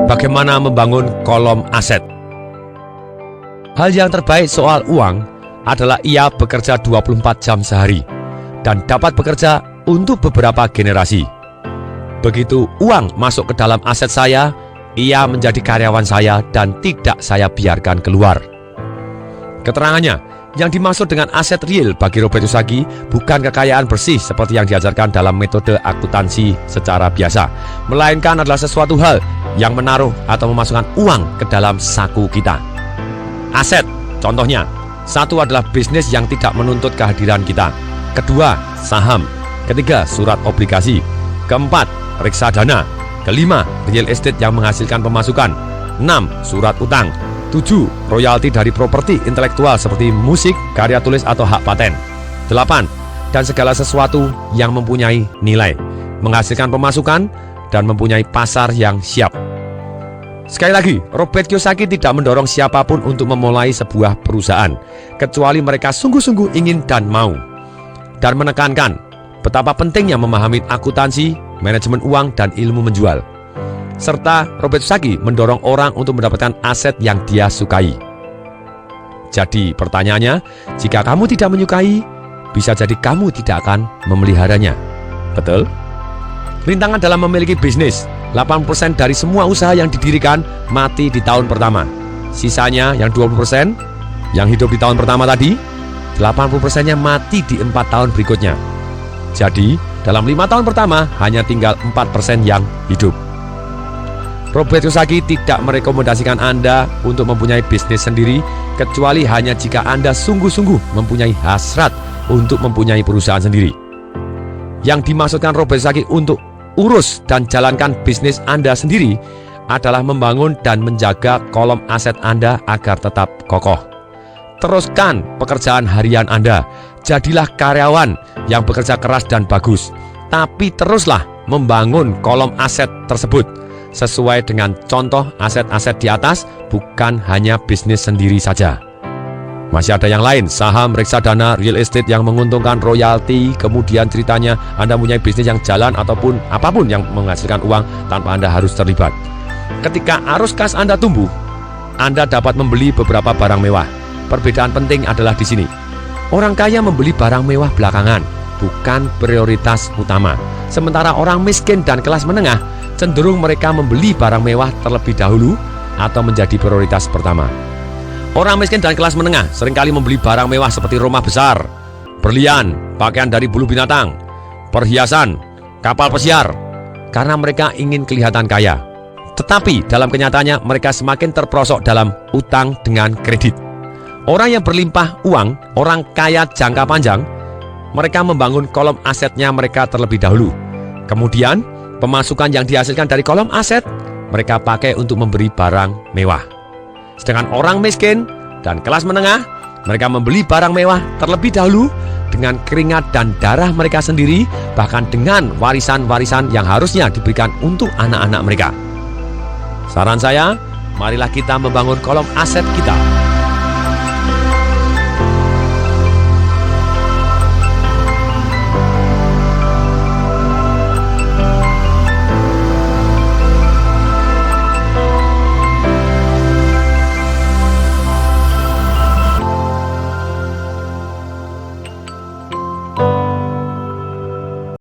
bagaimana membangun kolom aset. Hal yang terbaik soal uang adalah ia bekerja 24 jam sehari dan dapat bekerja untuk beberapa generasi. Begitu uang masuk ke dalam aset saya, ia menjadi karyawan saya dan tidak saya biarkan keluar. Keterangannya, yang dimaksud dengan aset real bagi Robert Kiyosaki bukan kekayaan bersih seperti yang diajarkan dalam metode akuntansi secara biasa, melainkan adalah sesuatu hal yang menaruh atau memasukkan uang ke dalam saku kita. Aset, contohnya, satu adalah bisnis yang tidak menuntut kehadiran kita. Kedua, saham. Ketiga, surat obligasi. Keempat, reksadana. Kelima, real estate yang menghasilkan pemasukan. 6, surat utang. 7, royalti dari properti intelektual seperti musik, karya tulis atau hak paten. 8, dan segala sesuatu yang mempunyai nilai, menghasilkan pemasukan, dan mempunyai pasar yang siap. Sekali lagi, Robert Kiyosaki tidak mendorong siapapun untuk memulai sebuah perusahaan, kecuali mereka sungguh-sungguh ingin dan mau. Dan menekankan betapa pentingnya memahami akuntansi, manajemen uang, dan ilmu menjual. Serta Robert Kiyosaki mendorong orang untuk mendapatkan aset yang dia sukai. Jadi pertanyaannya, jika kamu tidak menyukai, bisa jadi kamu tidak akan memeliharanya. Betul? Rintangan dalam memiliki bisnis, 80% dari semua usaha yang didirikan mati di tahun pertama. Sisanya yang 20% yang hidup di tahun pertama tadi, 80%-nya mati di 4 tahun berikutnya. Jadi dalam 5 tahun pertama hanya tinggal 4% yang hidup. Robert Kiyosaki tidak merekomendasikan Anda untuk mempunyai bisnis sendiri, kecuali hanya jika Anda sungguh-sungguh mempunyai hasrat untuk mempunyai perusahaan sendiri. Yang dimaksudkan Robert Kiyosaki untuk urus dan jalankan bisnis Anda sendiri adalah membangun dan menjaga kolom aset Anda agar tetap kokoh. Teruskan pekerjaan harian Anda, jadilah karyawan yang bekerja keras dan bagus, tapi teruslah membangun kolom aset tersebut sesuai dengan contoh aset-aset di atas, bukan hanya bisnis sendiri saja. Masih ada yang lain, saham, reksadana, real estate yang menguntungkan, royalti, kemudian ceritanya Anda mempunyai bisnis yang jalan ataupun apapun yang menghasilkan uang tanpa Anda harus terlibat. Ketika arus kas Anda tumbuh, Anda dapat membeli beberapa barang mewah. Perbedaan penting adalah di sini. Orang kaya membeli barang mewah belakangan, bukan prioritas utama. Sementara orang miskin dan kelas menengah cenderung mereka membeli barang mewah terlebih dahulu atau menjadi prioritas pertama. Orang miskin dan kelas menengah seringkali membeli barang mewah seperti rumah besar, berlian, pakaian dari bulu binatang, perhiasan, kapal pesiar, karena mereka ingin kelihatan kaya. Tetapi dalam kenyataannya mereka semakin terperosok dalam utang dengan kredit. Orang yang berlimpah uang, orang kaya jangka panjang, mereka membangun kolom asetnya mereka terlebih dahulu. Kemudian pemasukan yang dihasilkan dari kolom aset mereka pakai untuk memberi barang mewah. Sedangkan orang miskin dan kelas menengah, mereka membeli barang mewah terlebih dahulu dengan keringat dan darah mereka sendiri, bahkan dengan warisan-warisan yang harusnya diberikan untuk anak-anak mereka. Saran saya, marilah kita membangun kolom aset kita.